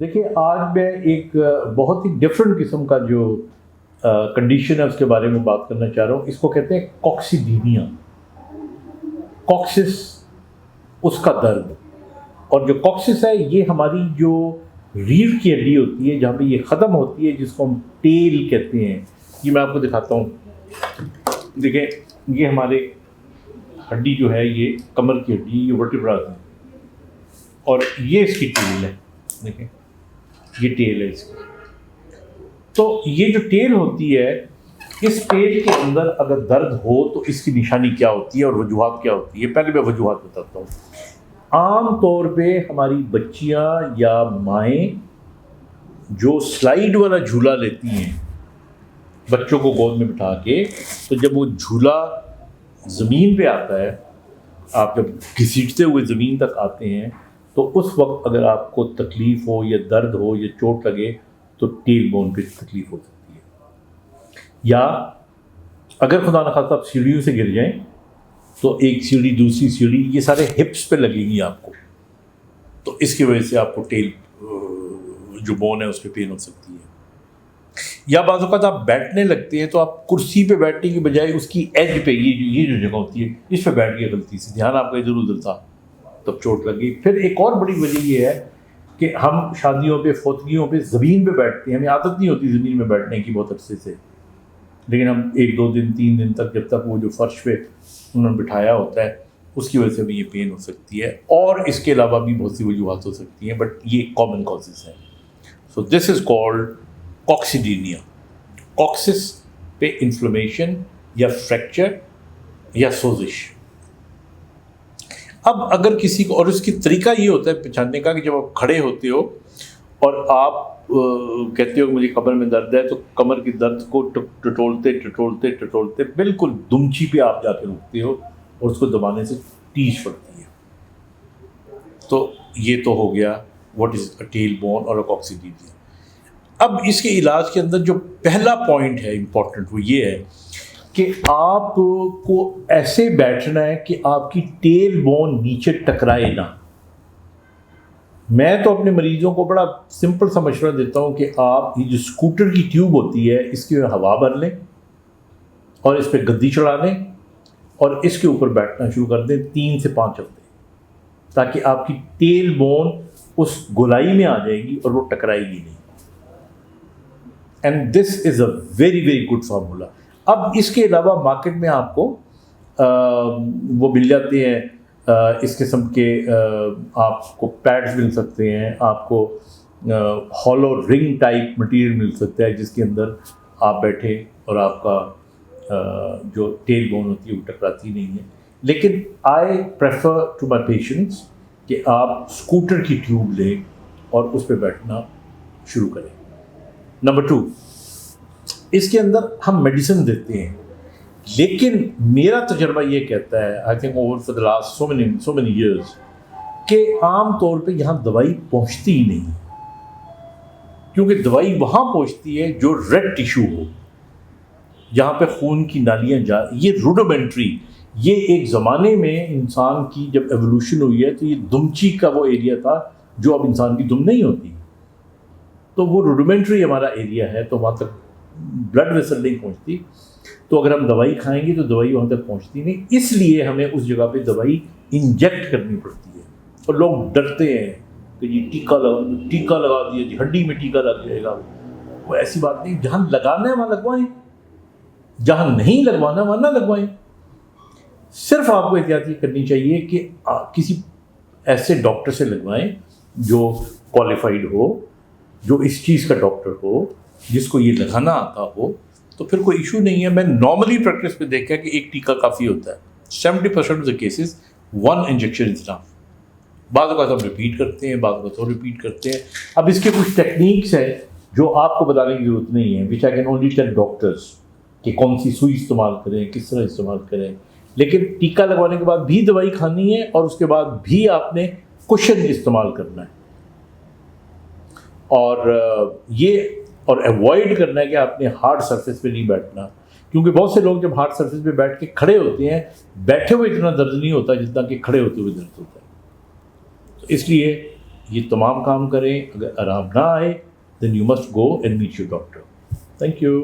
دیکھیے آج میں ایک بہت ہی ڈفرینٹ قسم کا جو کنڈیشن ہے اس کے بارے میں بات کرنا چاہ رہا ہوں. اس کو کہتے ہیں کوکسیڈینیا. کوکسس اس کا درد، اور جو کوکسس ہے یہ ہماری جو ریڑھ کی ہڈی ہوتی ہے جہاں پہ یہ ختم ہوتی ہے، جس کو ہم ٹیل کہتے ہیں. یہ میں آپ کو دکھاتا ہوں. دیکھیں یہ ہمارے ہڈی جو ہے یہ کمر کی ہڈی، یہ ورٹیبرا ہے، اور یہ اس کی ٹیل ہے. دیکھیں یہ ٹیل ہے اس کی. تو یہ جو ٹیل ہوتی ہے، اس ٹیل کے اندر اگر درد ہو تو اس کی نشانی کیا ہوتی ہے اور وجوہات کیا ہوتی ہے. پہلے میں وجوہات بتاتا ہوں. عام طور پہ ہماری بچیاں یا مائیں جو سلائیڈ والا جھولا لیتی ہیں بچوں کو گود میں بٹھا کے، تو جب وہ جھولا زمین پہ آتا ہے، آپ جب گھسیٹتے ہوئے زمین تک آتے ہیں، تو اس وقت اگر آپ کو تکلیف ہو یا درد ہو یا چوٹ لگے تو ٹیل بون پہ تکلیف ہو سکتی ہے. یا اگر خدا نخواستہ آپ سیڑھیوں سے گر جائیں تو ایک سیڑھی دوسری سیڑھی یہ سارے ہپس پہ لگیں گی آپ کو، تو اس کی وجہ سے آپ کو ٹیل جو بون ہے اس پہ پین ہو سکتی ہے. یا بعض اوقات آپ بیٹھنے لگتے ہیں تو آپ کرسی پہ بیٹھنے کی بجائے اس کی ایج پہ یہ جو جگہ ہوتی ہے اس پہ بیٹھ گئے غلطی سے، دھیان آپ کا ادھر ادھر تھا، تب چوٹ لگ گئی. پھر ایک اور بڑی وجہ یہ ہے کہ ہم شادیوں پہ فوتگیوں پہ زمین پہ بیٹھتے ہیں. ہمیں عادت نہیں ہوتی زمین میں بیٹھنے کی بہت عرصے سے، لیکن ہم 1-2 دن 3 دن تک جب تک وہ جو فرش پہ انہوں نے بٹھایا ہوتا ہے اس کی وجہ سے بھی یہ پین ہو سکتی ہے. اور اس کے علاوہ بھی بہت سی وجوہات ہو سکتی ہیں، بٹ یہ کامن کازز ہیں. سو دس از کالڈ کوکسیڈینیا. کوکسس پہ انفلمیشن یا فریکچر یا سوزش. اب اگر کسی کو، اور اس کی طریقہ یہ ہوتا ہے پہچاننے کا کہ جب آپ کھڑے ہوتے ہو اور آپ کہتے ہو کہ مجھے کمر میں درد ہے، تو کمر کے درد کو ٹٹولتے بالکل دمچی پہ آپ جا کے رکتے ہو اور اس کو دبانے سے ٹیچ پڑتی ہے. تو یہ تو ہو گیا what is a tail bone اور کوکسیڈینیا. اب اس کے علاج کے اندر جو پہلا پوائنٹ ہے امپورٹنٹ، وہ یہ ہے کہ آپ کو ایسے بیٹھنا ہے کہ آپ کی ٹیل بون نیچے ٹکرائے نہ. میں تو اپنے مریضوں کو بڑا سمپل سا مشورہ دیتا ہوں کہ آپ یہ جو اسکوٹر کی ٹیوب ہوتی ہے اس کی ہوا بھر لیں اور اس پہ گدی چڑھا لیں اور اس کے اوپر بیٹھنا شروع کر دیں 3 سے 5 ہفتے، تاکہ آپ کی ٹیل بون اس گولائی میں آ جائے گی اور وہ ٹکرائے گی نہیں. And this is a very very good formula. اب اس کے علاوہ مارکیٹ میں آپ کو وہ مل جاتے ہیں اس قسم کے، آپ کو پیڈز مل سکتے ہیں، آپ کو ہالو رنگ ٹائپ مٹیریل مل سکتا ہے جس کے اندر آپ بیٹھے اور آپ کا جو ٹیل بون ہوتی ہے وہ ٹکراتی نہیں ہے. لیکن I prefer to my patients کہ آپ اسکوٹر کی ٹیوب لیں اور اس پہ بیٹھنا شروع کریں. نمبر 2، اس کے اندر ہم میڈیسن دیتے ہیں، لیکن میرا تجربہ یہ کہتا ہے I think over for the last so many years کہ عام طور پہ یہاں دوائی پہنچتی ہی نہیں، کیونکہ دوائی وہاں پہنچتی ہے جو ریڈ ٹیشو ہو، جہاں پہ خون کی نالیاں یہ روڈومنٹری. یہ ایک زمانے میں انسان کی جب ایوولوشن ہوئی ہے تو یہ دمچی کا وہ ایریا تھا جو اب انسان کی دم نہیں ہوتی، تو وہ روڈومنٹری ہمارا ایریا ہے، تو وہاں تک بلڈ ویسل نہیں پہنچتی. تو اگر ہم دوائی کھائیں گے تو دوائی وہاں تک پہنچتی نہیں، اس لیے ہمیں اس جگہ پہ دوائی انجیکٹ کرنی پڑتی ہے. اور لوگ ڈرتے ہیں کہ جی ٹیکا لگا دیا، جی ہڈی میں ٹیکا لگ جائے گا. وہ ایسی بات نہیں، جہاں لگانا ہے وہاں لگوائیں، جہاں نہیں لگوانا وہاں نہ لگوائیں. صرف آپ کو احتیاط یہ کرنی چاہیے کہ کسی ایسے ڈاکٹر سے لگوائیں جو کوالیفائڈ ہو، جو اس چیز کا ڈاکٹر ہو، جس کو یہ لگانا آتا ہو، تو پھر کوئی ایشو نہیں ہے. میں نارملی پریکٹس پہ دیکھا کہ ایک ٹیکا کافی ہوتا ہے. 70% آف دا کیسز 1 انجیکشن از انف. بعض اوقات ہم ریپیٹ کرتے ہیں، بعض اوقات اور ریپیٹ کرتے ہیں. اب اس کے کچھ ٹیکنیکس ہیں جو آپ کو بتانے کی ضرورت نہیں ہے، which I can only tell doctors کہ کون سی سوئی استعمال کریں، کس طرح استعمال کریں. لیکن ٹیکا لگوانے کے بعد بھی دوائی کھانی ہے اور اس کے بعد بھی آپ نے کشن استعمال کرنا ہے. اور ایوائڈ کرنا ہے کہ آپ نے ہارڈ سرفیس پہ نہیں بیٹھنا، کیونکہ بہت سے لوگ جب ہارڈ سرفیس پہ بیٹھ کے کھڑے ہوتے ہیں، بیٹھے ہوئے اتنا درد نہیں ہوتا جتنا کہ کھڑے ہوتے ہوئے درد ہوتا ہے. تو اس لیے یہ تمام کام کریں. اگر آرام نہ آئے then you must go and meet your doctor. Thank you.